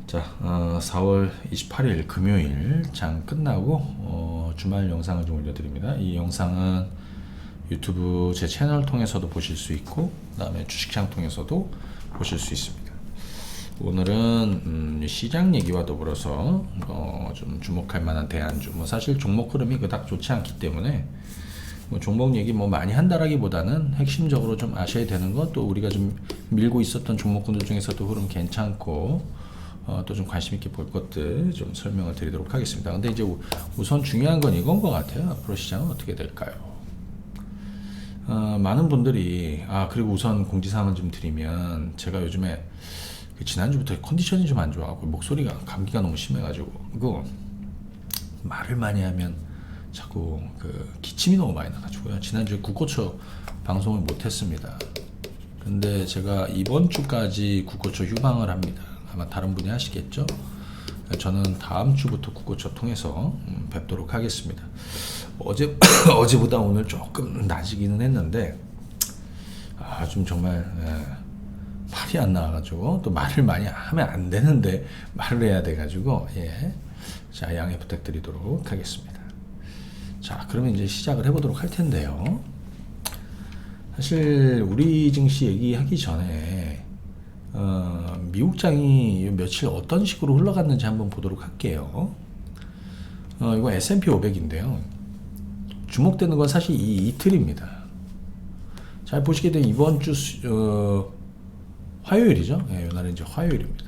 자, 4월 28일 금요일 장 끝나고 주말 영상을 좀 올려드립니다. 이 영상은 유튜브 제 채널 통해서도 보실 수 있고, 그 다음에 주식창 통해서도 보실 수 있습니다. 오늘은 시장 얘기와 더불어서 좀 주목할 만한 대안주, 사실 종목 흐름이 그닥 좋지 않기 때문에 종목 얘기 많이 한다라기보다는 핵심적으로 좀 아셔야 되는 것, 또 우리가 좀 밀고 있었던 종목군들 중에서도 흐름 괜찮고 또 좀 관심 있게 볼 것들 좀 설명을 드리도록 하겠습니다. 근데 이제 우선 중요한 건 이건 것 같아요. 앞으로 시장은 어떻게 될까요? 많은 분들이 그리고 우선 공지사항을 좀 드리면, 제가 요즘에 지난주부터 컨디션이 좀 안 좋아하고 목소리가 감기가 너무 심해가지고 그거 말을 많이 하면 자꾸 기침이 너무 많이 나가지고요. 지난주에 국고초 방송을 못했습니다. 근데 제가 이번 주까지 국고초 휴방을 합니다. 아마 다른 분이 하시겠죠? 저는 다음 주부터 국고초 통해서 뵙도록 하겠습니다. 어제보다 오늘 조금 낮이기는 했는데 좀 정말 말이 안 나와가지고, 또 말을 많이 하면 안 되는데 말을 해야 돼가지고 자, 양해 부탁드리도록 하겠습니다. 자, 그러면 이제 시작을 해보도록 할 텐데요. 사실 우리 증시 얘기하기 전에 미국장이 며칠 어떤 식으로 흘러갔는지 한번 보도록 할게요. 이거 S&P 500인데요. 주목되는 건 사실 이 이틀입니다. 잘 보시게 되면 이번 주 화요일이죠. 이날은 이제 화요일입니다.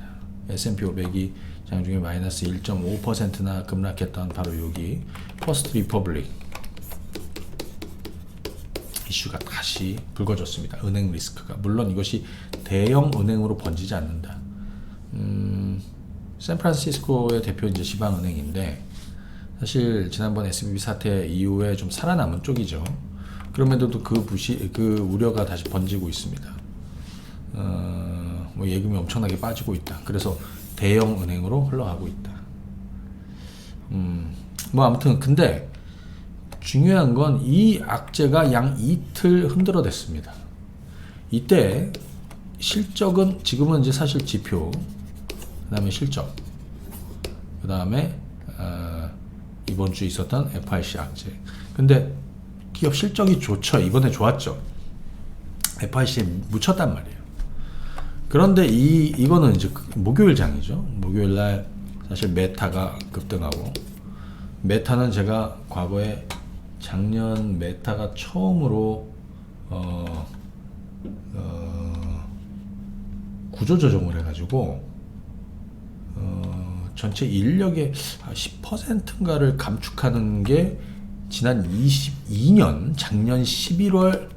S&P 500이 장중에 마이너스 1.5%나 급락했던 바로 여기 퍼스트 리퍼블릭 이슈가 다시 불거졌습니다. 은행 리스크가. 물론 이것이 대형 은행으로 번지지 않는다. 샌프란시스코의 대표 이제 지방은행인데, 사실 지난번 SVB 사태 이후에 좀 살아남은 쪽이죠. 그럼에도 그 우려가 다시 번지고 있습니다. 예금이 엄청나게 빠지고 있다. 그래서 대형 은행으로 흘러가고 있다. 아무튼 근데 중요한 건 이 악재가 양 이틀 흔들어댔습니다. 이때 실적은 지금은 이제 사실 지표, 그 다음에 실적, 그 다음에 이번 주에 있었던 FRC 악재. 근데 기업 실적이 좋죠. 이번에 좋았죠. FRC에 묻혔단 말이에요. 그런데 이거는 이제 목요일 장이죠. 목요일 날 사실 메타가 급등하고, 메타는 제가 과거에 작년 메타가 처음으로 구조조정을 해가지고 전체 인력의 10%인가를 감축하는 게 지난 22년 작년 11월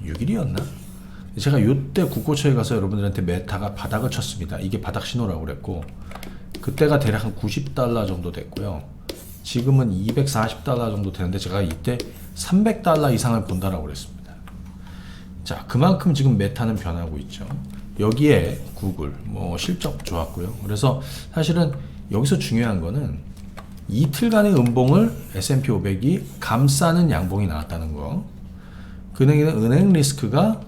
6일이었나? 제가 요때 국고처에 가서 여러분들한테 메타가 바닥을 쳤습니다. 이게 바닥 신호라고 그랬고, 그때가 대략 한 $90 정도 됐고요. 지금은 $240 정도 되는데, 제가 이때 $300 이상을 본다라고 그랬습니다. 자, 그만큼 지금 메타는 변하고 있죠. 여기에 구글 실적 좋았고요. 그래서 사실은 여기서 중요한 거는 이틀간의 음봉을 S&P 500이 감싸는 양봉이 나왔다는 거. 은행 리스크가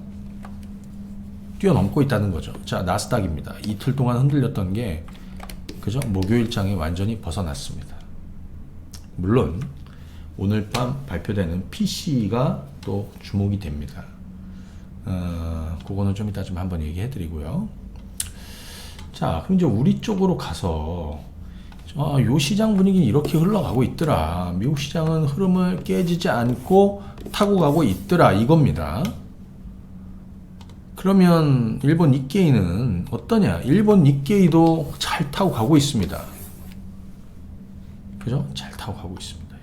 뛰어넘고 있다는 거죠. 자, 나스닥입니다. 이틀 동안 흔들렸던 게 그죠? 목요일장에 완전히 벗어났습니다. 물론 오늘 밤 발표되는 PC가 또 주목이 됩니다. 그거는 좀 이따 좀 한번 얘기해 드리고요. 자, 그럼 이제 우리 쪽으로 가서 요 시장 분위기는 이렇게 흘러가고 있더라. 미국 시장은 흐름을 깨지지 않고 타고 가고 있더라. 이겁니다. 그러면 일본 니케이는 어떠냐? 일본 니케이도 잘 타고 가고 있습니다. 그죠? 잘 타고 가고 있습니다.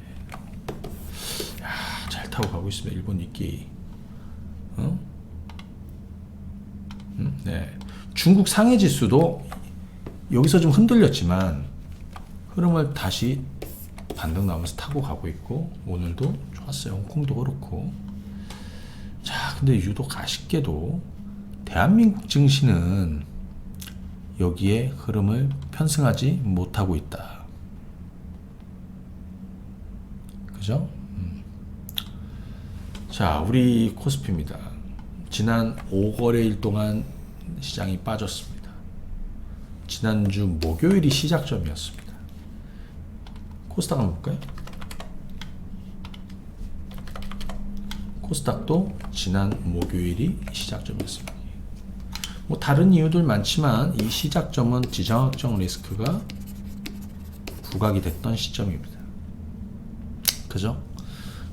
잘 타고 가고 있습니다. 일본 니케이. 네. 중국 상해 지수도 여기서 좀 흔들렸지만 흐름을 다시 반등 나오면서 타고 가고 있고, 오늘도 좋았어요. 홍콩도 그렇고. 자, 근데 유독 아쉽게도 대한민국 증시는 여기에 흐름을 편승하지 못하고 있다. 그죠? 자, 우리 코스피입니다. 지난 5거래일 동안 시장이 빠졌습니다. 지난주 목요일이 시작점이었습니다. 코스닥 한번 볼까요? 코스닥도 지난 목요일이 시작점이었습니다. 뭐 다른 이유들 많지만 이 시작점은 지정학적 리스크가 부각이 됐던 시점입니다. 그죠?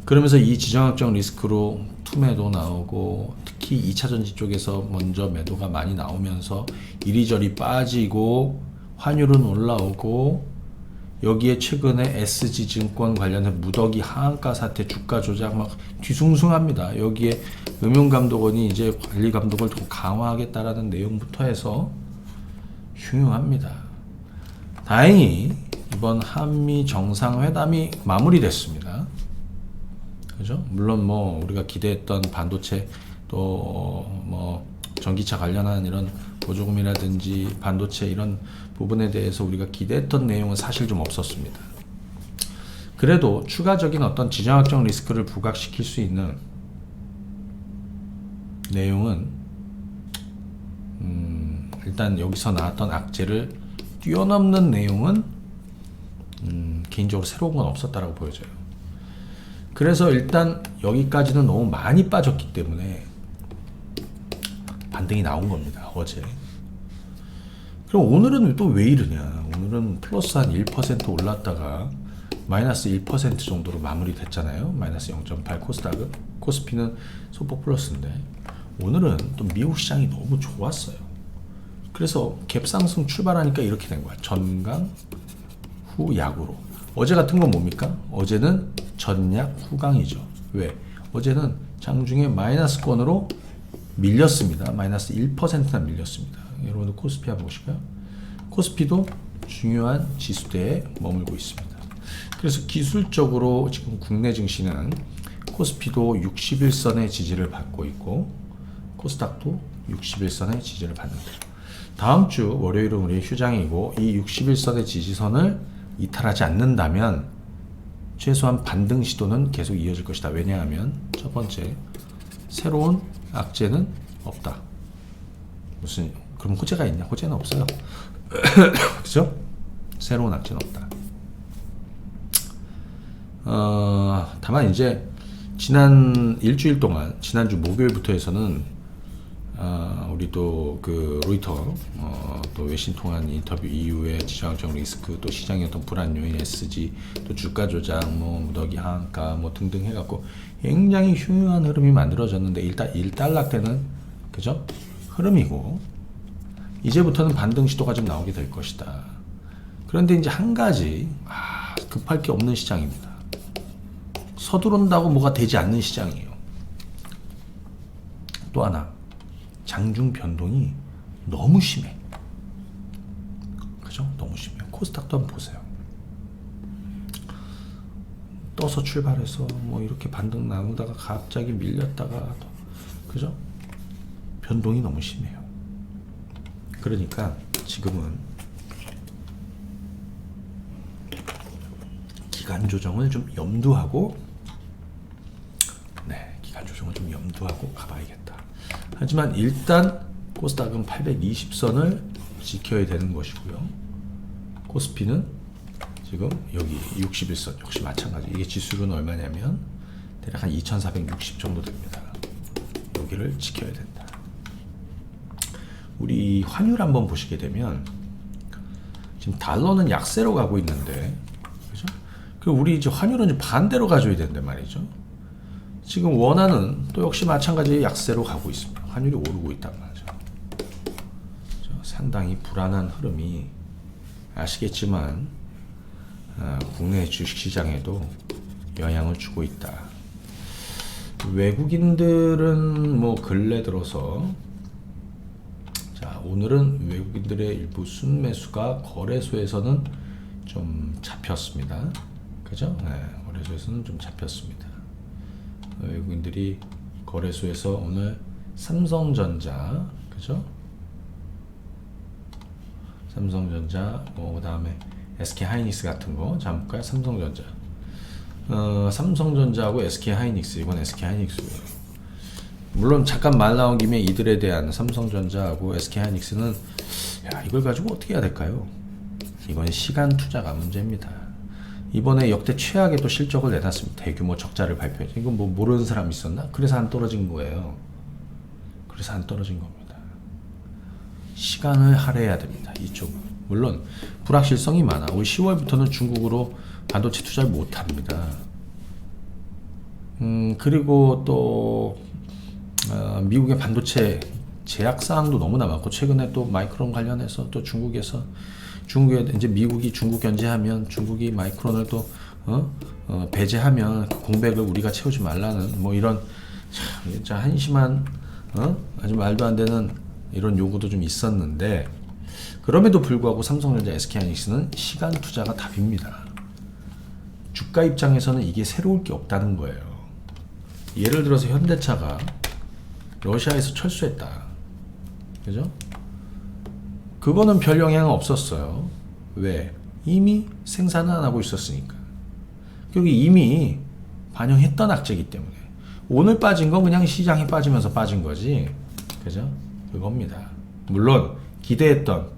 그러면서 이 지정학적 리스크로 투매도 나오고 특히 2차전지 쪽에서 먼저 매도가 많이 나오면서 이리저리 빠지고 환율은 올라오고 여기에 최근에 SG증권 관련해 무더기 하한가 사태 주가 조작 막 뒤숭숭합니다. 여기에 금융감독원이 이제 관리감독을 좀 강화하겠다라는 내용부터 해서 흉흉합니다. 다행히 이번 한미 정상회담이 마무리됐습니다. 그죠? 물론 뭐 우리가 기대했던 반도체 또 뭐 전기차 관련한 이런 보조금이라든지 반도체 이런 부분에 대해서 우리가 기대했던 내용은 사실 좀 없었습니다. 그래도 추가적인 어떤 지정학적 리스크를 부각시킬 수 있는 내용은 일단 여기서 나왔던 악재를 뛰어넘는 내용은 개인적으로 새로운 건 없었다라고 보여져요. 그래서 일단 여기까지는 너무 많이 빠졌기 때문에 반등이 나온 겁니다. 어제. 그럼 오늘은 또 왜 이러냐? 오늘은 플러스 한 1% 올랐다가 마이너스 1% 정도로 마무리됐잖아요. 마이너스 0.8 코스닥은. 코스피는 소폭 플러스인데 오늘은 또 미국 시장이 너무 좋았어요. 그래서 갭상승 출발하니까 이렇게 된 거야. 전강 후 약으로. 어제 같은 건 뭡니까? 어제는 전약 후강이죠. 왜? 어제는 장중에 마이너스권으로 밀렸습니다. 마이너스 1%나 밀렸습니다. 여러분들 코스피 한번 보실까요? 코스피도 중요한 지수대에 머물고 있습니다. 그래서 기술적으로 지금 국내 증시는 코스피도 61선의 지지를 받고 있고 코스닥도 61선의 지지를 받는다. 다음 주 월요일은 우리 휴장이고 이 61선의 지지선을 이탈하지 않는다면 최소한 반등 시도는 계속 이어질 것이다. 왜냐하면 첫 번째, 새로운 악재는 없다. 무슨 그럼 호재가 있냐? 호재는 없어요. 그죠? 새로운 악재는 없다. 다만 이제 지난 일주일 동안 지난주 목요일부터 해서는 우리 또 그 로이터 또 외신 통한 인터뷰 이후에 지정학적 리스크 또 시장의 어떤 불안 요인 SG 또 주가 조작 뭐 무더기 하한가 뭐 등등 해갖고 굉장히 흉흉한 흐름이 만들어졌는데 일단 일단락되는 그죠 흐름이고 이제부터는 반등 시도가 좀 나오게 될 것이다. 그런데 이제 한 가지 급할 게 없는 시장입니다. 서두른다고 뭐가 되지 않는 시장이에요. 또 하나 장중 변동이 너무 심해. 그죠? 너무 심해. 코스닥도 한번 보세요. 떠서 출발해서 뭐 이렇게 반등 나오다가 갑자기 밀렸다가 그죠? 변동이 너무 심해요. 그러니까 지금은 기간 조정을 좀 염두하고 기간 조정을 좀 염두하고 가봐야겠다. 하지만 일단 코스닥은 820선을 지켜야 되는 것이고요. 코스피는 지금 여기 61선 역시 마찬가지. 이게 지수는 얼마냐면 대략 한 2460 정도 됩니다. 여기를 지켜야 된다. 우리 환율 한번 보시게 되면 지금 달러는 약세로 가고 있는데 그죠? 그리고 우리 이제 환율은 이제 반대로 가줘야 된단 말이죠. 지금 원화는 또 역시 마찬가지 약세로 가고 있습니다. 환율이 오르고 있단 말이죠. 상당히 불안한 흐름이 아시겠지만 국내 주식시장에도 영향을 주고 있다. 외국인들은 뭐 근래 들어서 오늘은 외국인들의 일부 순매수가 거래소에서는 좀 잡혔습니다. 그죠? 거래소에서는 좀 잡혔습니다. 외국인들이 거래소에서 오늘 삼성전자, 그죠? 삼성전자, 뭐 그다음에 SK하이닉스 같은 거, 자 볼까요? 삼성전자, 삼성전자하고 SK하이닉스, 이건 SK하이닉스고요. 물론 잠깐 말 나온 김에 이들에 대한 삼성전자하고 SK하이닉스는 야, 이걸 가지고 어떻게 해야 될까요? 이건 시간 투자가 문제입니다. 이번에 역대 최악의 또 실적을 내놨습니다. 대규모 적자를 발표했죠. 이건 뭐 모르는 사람 있었나? 그래서 안 떨어진 거예요. 그래서 안 떨어진 겁니다. 시간을 할애해야 됩니다. 이쪽은. 물론 불확실성이 많아. 올 10월부터는 중국으로 반도체 투자를 못합니다. 그리고 또 미국의 반도체 제약 사항도 너무나 많고, 최근에 또 마이크론 관련해서 또 중국에 이제 미국이 중국 견제하면 중국이 마이크론을 또 배제하면 공백을 우리가 채우지 말라는 뭐 이런 참 진짜 한심한 아주 말도 안 되는 이런 요구도 좀 있었는데, 그럼에도 불구하고 삼성전자, SK하이닉스는 시간 투자가 답입니다. 주가 입장에서는 이게 새로울 게 없다는 거예요. 예를 들어서 현대차가 러시아에서 철수했다. 그죠? 그거는 별 영향은 없었어요. 왜? 이미 생산을 안 하고 있었으니까. 그리고 이미 반영했던 악재이기 때문에. 오늘 빠진 건 그냥 시장이 빠지면서 빠진 거지. 그죠? 그겁니다. 물론 기대했던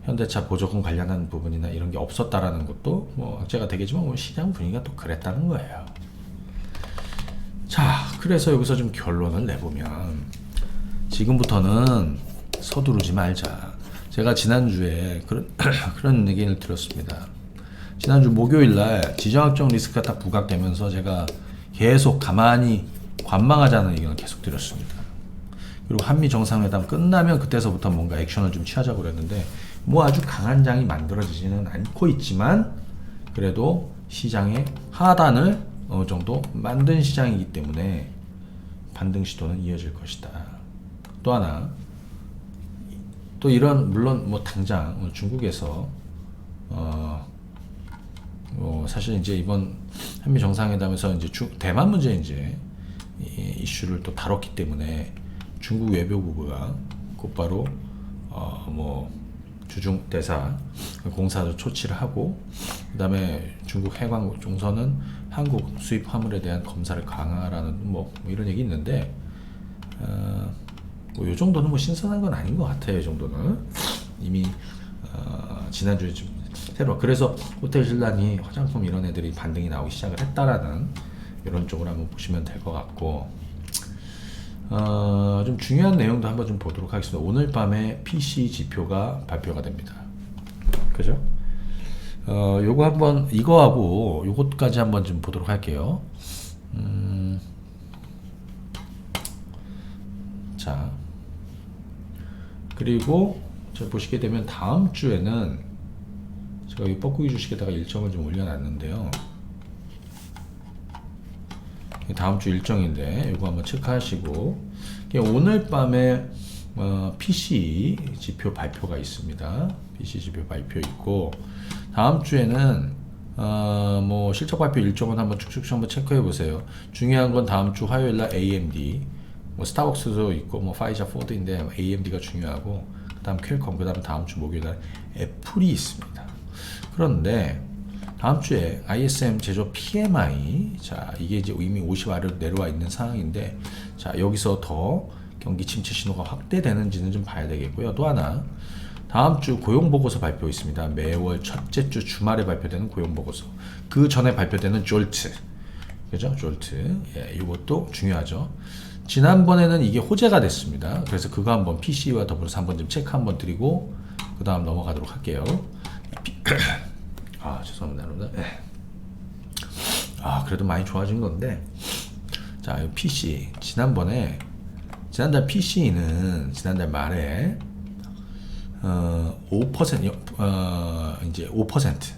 현대차 보조금 관련한 부분이나 이런 게 없었다라는 것도 뭐 악재가 되겠지만, 뭐 시장 분위기가 또 그랬다는 거예요. 자, 그래서 여기서 좀 결론을 내보면, 지금부터는 서두르지 말자. 제가 지난주에 그런 얘기를 들었습니다. 지난주 목요일날 지정학적 리스크가 딱 부각되면서 제가 계속 가만히 관망하자는 의견을 계속 드렸습니다. 그리고 한미 정상회담 끝나면 그때서부터 뭔가 액션을 좀 취하자고 그랬는데, 뭐 아주 강한 장이 만들어지지는 않고 있지만, 그래도 시장의 하단을 어느 정도 만든 시장이기 때문에 반등 시도는 이어질 것이다. 또 하나, 또 이런, 물론 뭐 당장 중국에서 사실 이제 이번 한미 정상회담에서 이제 대만 문제 이제 이슈를 또 다뤘기 때문에 중국 외교부가 곧바로 뭐 주중 대사 공사도 조치를 하고, 그다음에 중국 해관 종선은 한국 수입 화물에 대한 검사를 강화하라는 뭐 이런 얘기 있는데, 뭐 이 정도는 뭐 신선한 건 아닌 것 같아요. 이 정도는 이미 지난주에 좀 새로, 그래서 호텔 신라니, 화장품 이런 애들이 반등이 나오기 시작을 했다라는 이런 쪽으로 한번 보시면 될 것 같고, 좀 중요한 내용도 한번 좀 보도록 하겠습니다. 오늘 밤에 PC 지표가 발표가 됩니다. 그죠? 요거 한번, 이거하고 요것까지 한번 좀 보도록 할게요. 자, 그리고 자, 보시게 되면 다음 주에는 제가 이 뻐꾸기 주식에다가 일정을 좀 올려놨는데요. 다음 주 일정인데 이거 한번 체크하시고, 오늘 밤에 PC 지표 발표가 있습니다. PC 지표 발표 있고, 다음 주에는 뭐 실적 발표 일정은 한번 쭉쭉 한번 체크해 보세요. 중요한 건 다음 주 화요일 날 AMD, 뭐 스타벅스도 있고 뭐 파이자 포드인데 AMD가 중요하고, 그다음 퀄컴, 그다음 다음 주 목요일 날 애플이 있습니다. 그런데 다음 주에 ISM 제조 PMI, 자 이게 이제 이미 50 아래로 내려와 있는 상황인데, 자 여기서 더 경기 침체 신호가 확대되는지는 좀 봐야 되겠고요. 또 하나, 다음 주 고용 보고서 발표 있습니다. 매월 첫째 주 주말에 발표되는 고용 보고서. 그 전에 발표되는 졸트, 그죠? 졸트, 예, 이것도 중요하죠. 지난번에는 이게 호재가 됐습니다. 그래서 그거 한번 PC와 더불어서 한번 좀 체크 한번 드리고, 그 다음 넘어가도록 할게요. 아, 죄송합니다. 그래도 많이 좋아진 건데, 자, PC 지난달 PC는 지난달 말에 5% 이제 5%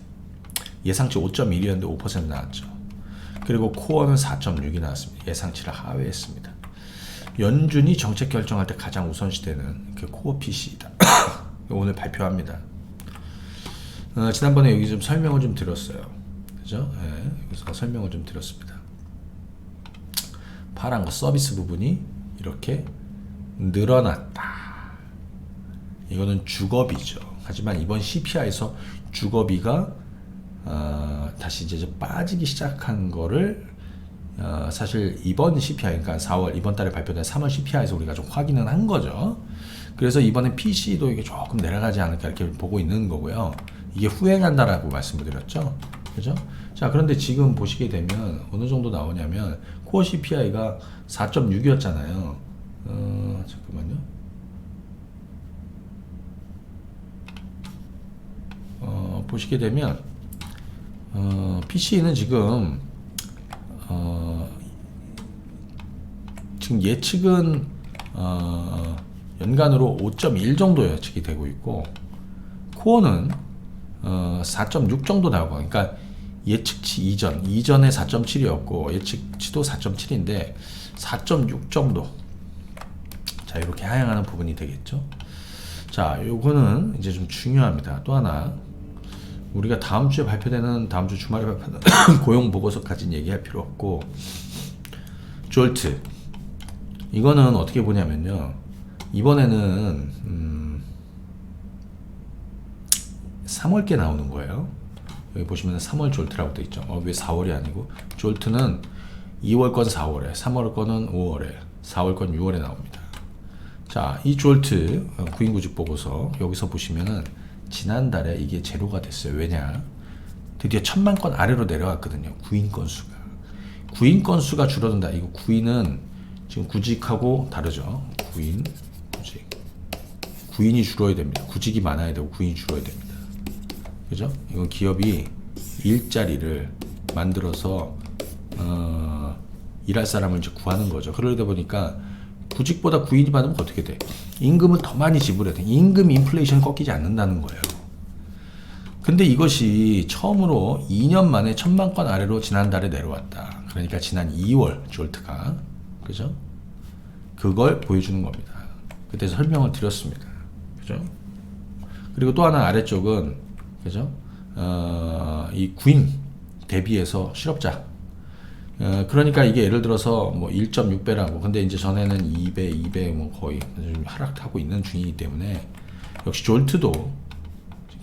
예상치 5.1이었는데 5% 나왔죠. 그리고 코어는 4.6이 나왔습니다. 예상치를 하회했습니다. 연준이 정책 결정할 때 가장 우선시되는 그 코어 PC이다. 오늘 발표합니다. 지난번에 여기 좀 설명을 좀 드렸어요. 그죠? 네, 여기서 설명을 좀 드렸습니다. 파란 거 서비스 부분이 이렇게 늘어났다. 이거는 주거비죠. 하지만 이번 CPI에서 주거비가 다시 이제 빠지기 시작한 거를 사실 이번 CPI, 그러니까 4월 이번 달에 발표된 3월 CPI에서 우리가 좀 확인은 한 거죠. 그래서 이번에 PC도 이게 조금 내려가지 않을까 이렇게 보고 있는 거고요. 이게 후행한다라고 말씀을 드렸죠. 그죠? 자, 그런데 지금 보시게 되면 어느 정도 나오냐면 코어 CPI가 4.6이었잖아요. 잠깐만요. 보시게 되면 PC는 지금 지금 예측은 연간으로 5.1 정도 예측이 되고 있고 코어는 4.6 정도 나오고, 그러니까 예측치 이전에 4.7이었고 예측치도 4.7인데 4.6 정도. 자, 이렇게 하향하는 부분이 되겠죠. 자, 요거는 이제 좀 중요합니다. 또 하나, 우리가 다음 주에 발표되는, 다음 주 주말에 발표되는 고용 보고서까지는 얘기할 필요 없고, 졸트 이거는 어떻게 보냐면요, 이번에는 3월께 나오는 거예요. 여기 보시면 3월 졸트라고 돼 있죠. 왜 4월이 아니고? 졸트는 2월 건 4월에, 3월 거는 5월에, 4월 건 6월에 나옵니다. 자, 이 졸트 구인구직 보고서 여기서 보시면은 지난달에 이게 제로가 됐어요. 왜냐? 드디어 1000만 건 아래로 내려왔거든요. 구인 건수가. 구인 건수가 줄어든다. 이거 구인은 지금 구직하고 다르죠. 구인, 구직. 구인이 줄어야 됩니다. 구직이 많아야 되고 구인이 줄어야 됩니다. 그죠? 이건 기업이 일자리를 만들어서 일할 사람을 이제 구하는 거죠. 그러다 보니까 구직보다 구인이 많으면 어떻게 돼? 임금을 더 많이 지불해야 돼. 임금 인플레이션 꺾이지 않는다는 거예요. 근데 이것이 처음으로 2년 만에 1000만 건 아래로 지난달에 내려왔다. 그러니까 지난 2월 졸트가, 그죠? 그걸 보여주는 겁니다. 그때 설명을 드렸습니다. 그죠? 그리고 또 하나 아래쪽은, 그죠? 이 구인 대비해서 실업자. 그러니까 이게 예를 들어서 뭐 1.6배라고. 근데 이제 전에는 2배 뭐 거의 좀 하락하고 있는 중이기 때문에 역시 졸트도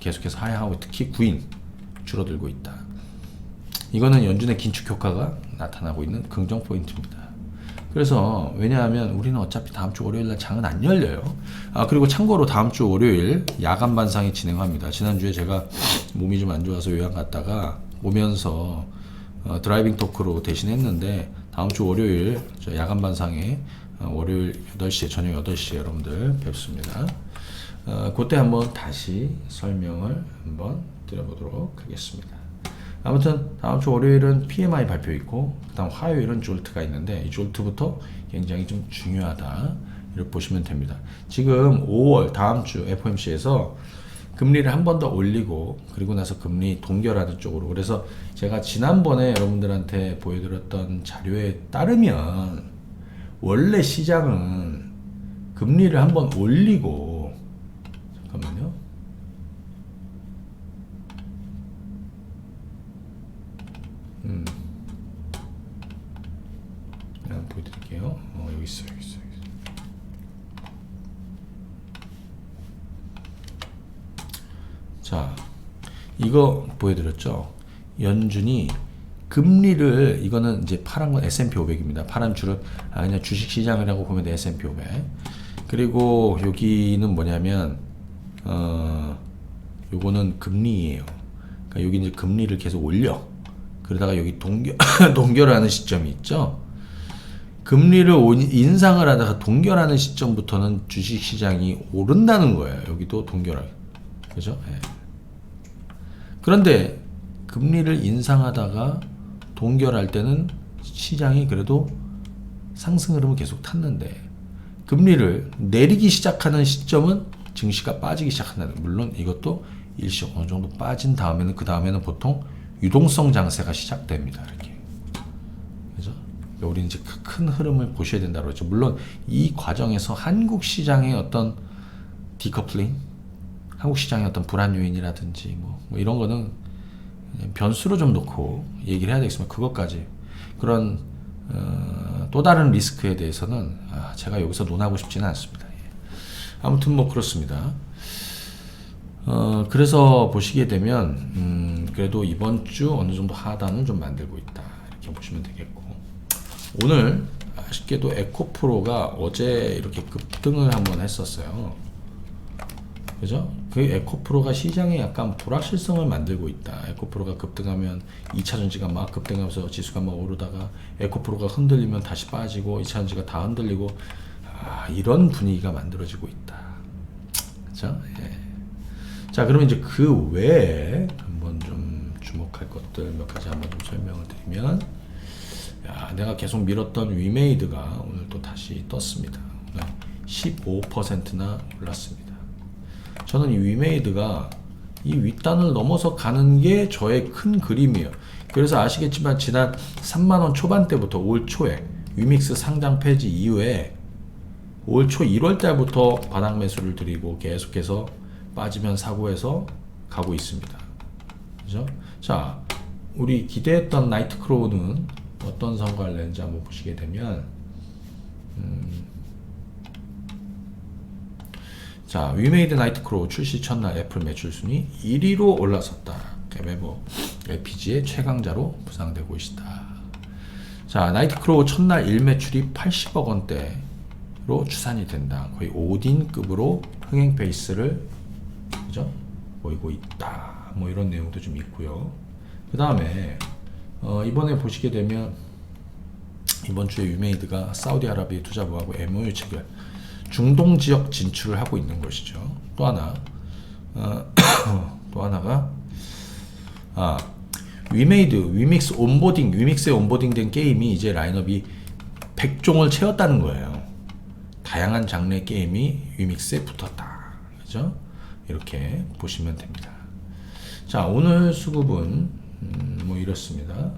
계속해서 하향하고, 특히 구인 줄어들고 있다. 이거는 연준의 긴축 효과가 나타나고 있는 긍정 포인트입니다. 그래서 왜냐하면 우리는 어차피 다음 주 월요일날 장은 안 열려요. 그리고 참고로 다음 주 월요일 야간 반상이 진행합니다. 지난주에 제가 몸이 좀 안 좋아서 요양 갔다가 오면서 드라이빙 토크로 대신했는데, 다음 주 월요일 저 야간 반상에 월요일 8시에, 저녁 8시에 여러분들 뵙습니다. 그때 한번 다시 설명을 한번 드려보도록 하겠습니다. 아무튼 다음 주 월요일은 PMI 발표 있고, 그 다음 화요일은 졸트가 있는데, 이 졸트부터 굉장히 좀 중요하다 이렇게 보시면 됩니다. 지금 5월 다음 주 FOMC에서 금리를 한 번 더 올리고, 그리고 나서 금리 동결하는 쪽으로. 그래서 제가 지난번에 여러분들한테 보여드렸던 자료에 따르면 원래 시장은 금리를 한 번 올리고, 잠깐만요. 그냥 보여드릴게요. 여기 있어요. 자, 이거 보여드렸죠. 연준이 금리를, 이거는 이제 파란 건 S&P 500입니다. 파란 줄은 그냥 주식 시장이라고 보면 돼. S&P 500. 그리고 여기는 뭐냐면 요거는 금리예요. 그러니까 여기 이제 금리를 계속 올려. 그러다가 여기 동결하는 시점이 있죠. 금리를 인상을 하다가 동결하는 시점부터는 주식 시장이 오른다는 거예요. 여기도 동결하게. 그죠? 네. 그런데 금리를 인상하다가 동결할 때는 시장이 그래도 상승 흐름을 계속 탔는데, 금리를 내리기 시작하는 시점은 증시가 빠지기 시작한다는. 물론 이것도 일시 어느 정도 빠진 다음에는, 그 다음에는 보통 유동성 장세가 시작됩니다. 이렇게. 그죠? 우리는 이제 큰 흐름을 보셔야 된다고 그랬죠. 물론 이 과정에서 한국 시장의 어떤 디커플링, 한국 시장의 어떤 불안 요인이라든지 뭐 이런 거는 변수로 좀 놓고 얘기를 해야 되겠지만, 그것까지 그런 또 다른 리스크에 대해서는 제가 여기서 논하고 싶지는 않습니다. 예. 아무튼 뭐 그렇습니다. 그래서 보시게 되면 그래도 이번 주 어느 정도 하단을 좀 만들고 있다 이렇게 보시면 되겠고, 오늘 아쉽게도 에코프로가 어제 이렇게 급등을 한번 했었어요. 그죠? 그 에코프로가 시장에 약간 불확실성을 만들고 있다. 에코프로가 급등하면 2차전지가 막 급등하면서 지수가 막 오르다가 에코프로가 흔들리면 다시 빠지고 2차전지가 다 흔들리고 이런 분위기가 만들어지고 있다. 그죠? 예. 자, 그러면 이제 그 외에 한번 좀 주목할 것들 몇 가지 한번 좀 설명을 드리면, 내가 계속 밀었던 위메이드가 오늘 또 다시 떴습니다. 15%나 올랐습니다. 저는 이 위메이드가 이 윗단을 넘어서 가는 게 저의 큰 그림이에요. 그래서 아시겠지만 지난 3만원 초반대부터 올 초에 위믹스 상장 폐지 이후에 올 초 1월 달부터 바닥 매수를 드리고 계속해서 빠지면 사고해서 가고 있습니다. 그죠? 자, 우리 기대했던 나이트크로우는 어떤 성과를 냈는지 한번 보시게 되면, 자, 위메이드 나이트크로우 출시 첫날 애플 매출 순위 1위로 올라섰다. 웹웨버 LPG의 최강자로 부상되고 있다. 자, 나이트크로우 첫날 일매출이 80억 원대로 추산이 된다. 거의 오딘급으로 흥행 페이스를, 그죠? 보이고 있다. 뭐 이런 내용도 좀 있고요. 그 다음에 이번에 보시게 되면 이번 주에 위메이드가 사우디아라비아 투자부하고 MOU 체결, 중동 지역 진출을 하고 있는 것이죠. 또 하나, 또 하나가 위메이드, 위믹스 온보딩, 위믹스에 온보딩된 게임이 이제 라인업이 100종을 채웠다는 거예요. 다양한 장르의 게임이 위믹스에 붙었다. 그죠? 이렇게 보시면 됩니다. 자, 오늘 수급은 뭐 이렇습니다.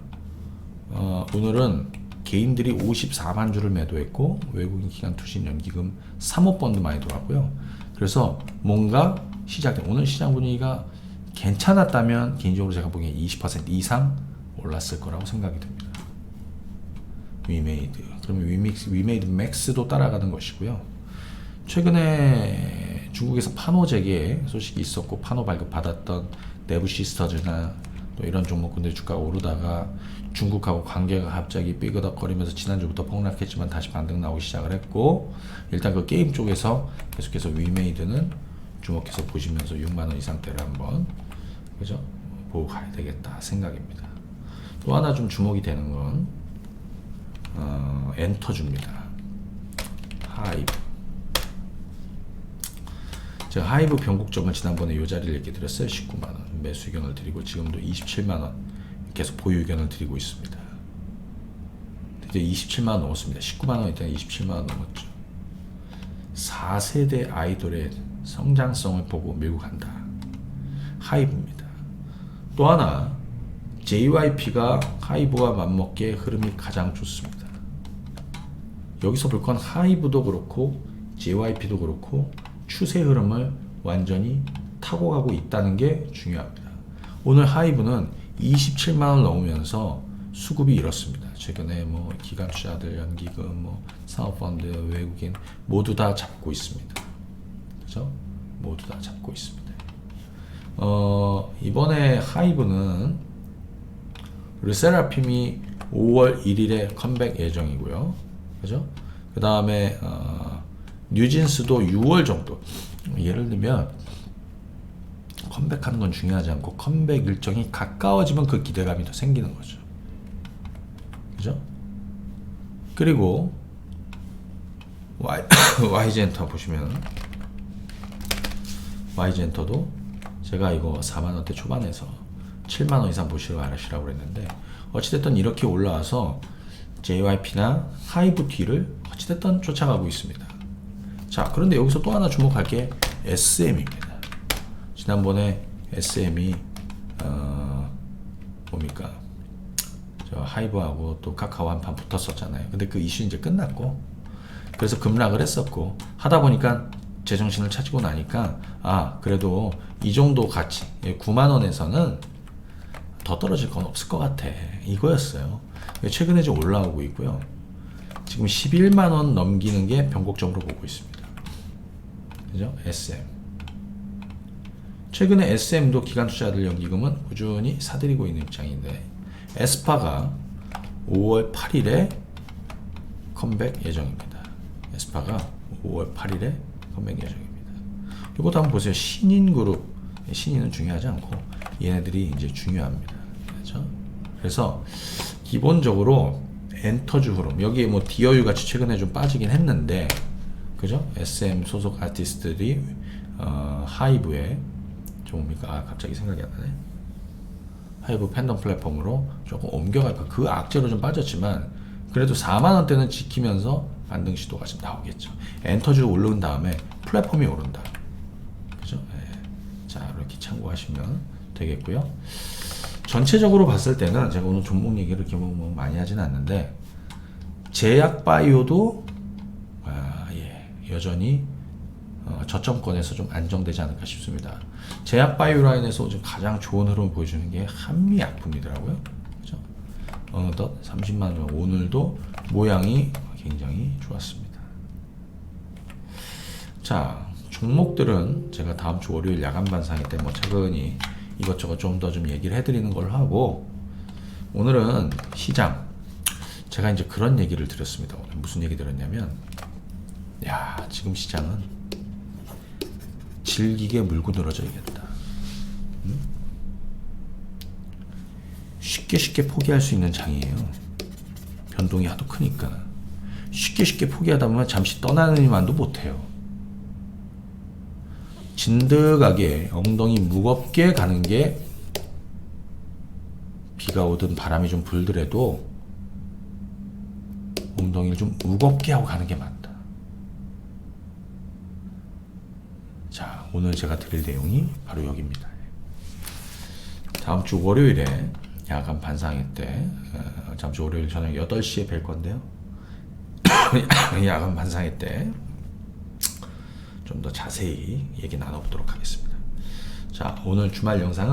오늘은 개인들이 54만 주를 매도했고 외국인 기관 투신 연기금 3억 번도 많이 들어왔고요. 그래서 뭔가 시작된 오늘 시장 분위기가 괜찮았다면 개인적으로 제가 보기엔 20% 이상 올랐을 거라고 생각이 됩니다. 위메이드, 그러면 위메이드 맥스도 따라가는 것이고요. 최근에 중국에서 파노 재개 소식이 있었고 파노 발급 받았던 내부 시스터즈나 또 이런 종목군들 주가가 오르다가 중국하고 관계가 갑자기 삐그덕거리면서 지난주부터 폭락했지만 다시 반등 나오기 시작을 했고, 일단 그 게임 쪽에서 계속해서 위메이드는 주목해서 보시면서 6만원 이상대를 한번, 그죠? 보고 가야 되겠다 생각입니다. 또 하나 좀 주목이 되는 건 엔터주입니다. 하이브. 제가 하이브 변곡점을 지난번에 이 자리를 얘기 드렸어요. 19만원 매수 의견을 드리고 지금도 27만원 계속 보유 의견을 드리고 있습니다. 이제 27만원 넘었습니다. 19만원 있다가 27만원 넘었죠. 4세대 아이돌의 성장성을 보고 밀고 간다. 하이브입니다. 또 하나, JYP가 하이브와 맞먹기에 흐름이 가장 좋습니다. 여기서 볼 건 하이브도 그렇고 JYP도 그렇고 추세 흐름을 완전히 타고 가고 있다는 게 중요합니다. 오늘 하이브는 27만원 넘으면서 수급이 이렇습니다. 최근에 뭐 기관 투자들, 연기금, 뭐 사업펀드, 외국인 모두 다 잡고 있습니다. 그죠? 모두 다 잡고 있습니다. 이번에 하이브는 르세라핌이 5월 1일에 컴백 예정이고요. 그죠? 그 다음에 뉴진스도 6월 정도. 예를 들면 컴백하는 건 중요하지 않고 컴백 일정이 가까워지면 그 기대감이 더 생기는 거죠. 그죠? 그리고 YG엔터 보시면 YG엔터도 제가 이거 4만원대 초반에서 7만원 이상 보시라고 하시라고 그랬는데 어찌됐든 이렇게 올라와서 JYP나 하이브 뒤를 어찌됐든 쫓아가고 있습니다. 자, 그런데 여기서 또 하나 주목할 게 SM입니다. 지난번에 SM이 뭡니까? 저 하이브하고 또 카카오 한판 붙었었잖아요. 근데 그 이슈 이제 끝났고, 그래서 급락을 했었고 하다 보니까 제정신을 차리고 나니까 그래도 이 정도 가치 9만 원에서는 더 떨어질 건 없을 것 같아 이거였어요. 최근에 좀 올라오고 있고요. 지금 11만 원 넘기는 게 변곡점으로 보고 있습니다. 그죠? SM. 최근에 SM도 기관 투자들 연기금은 꾸준히 사들이고 있는 입장인데 에스파가 5월 8일에 컴백 예정입니다. 에스파가 5월 8일에 컴백 예정입니다. 이것도 한번 보세요. 신인 그룹, 신인은 중요하지 않고 얘네들이 이제 중요합니다. 그렇죠? 그래서 기본적으로 엔터주 흐름, 여기에 뭐 디어유 같이 최근에 좀 빠지긴 했는데, 그죠? SM 소속 아티스트들이 하이브에 뭡니까? 갑자기 생각이 안 나네. 하이브 팬덤 플랫폼으로 조금 옮겨갈까. 그 악재로 좀 빠졌지만 그래도 4만원대는 지키면서 반등 시도가 좀 나오겠죠. 엔터주로 오른 다음에 플랫폼이 오른다. 그죠? 네. 자, 이렇게 참고하시면 되겠고요. 전체적으로 봤을 때는 제가 오늘 종목 얘기를 이렇게 뭐 많이 하진 않는데, 제약바이오도 여전히 저점권에서 좀 안정되지 않을까 싶습니다. 제약바이오 라인에서 지금 가장 좋은 흐름을 보여주는 게 한미약품이더라고요. 그죠? 어느덧 30만원, 오늘도 모양이 굉장히 좋았습니다. 자, 종목들은 제가 다음 주 월요일 야간 반상회 때 뭐 차근히 이것저것 좀 더 좀 얘기를 해드리는 걸로 하고, 오늘은 시장, 제가 이제 그런 얘기를 드렸습니다. 오늘 무슨 얘기 들었냐면, 야, 지금 시장은 질기게 물고 늘어져야겠다. 쉽게 포기할 수 있는 장이에요. 변동이 하도 크니까. 쉽게 포기하다 보면 잠시 떠나는 일만도 못해요. 진득하게 엉덩이 무겁게 가는 게, 비가 오든 바람이 좀 불더라도 엉덩이를 좀 무겁게 하고 가는 게 맞다. 자, 오늘 제가 드릴 내용이 바로 여기입니다. 다음 주 월요일에 야간 반상회 때, 다음 주 월요일 저녁 8시에 뵐 건데요. 야간 반상회 때 좀 더 자세히 얘기 나눠보도록 하겠습니다. 자, 오늘 주말 영상은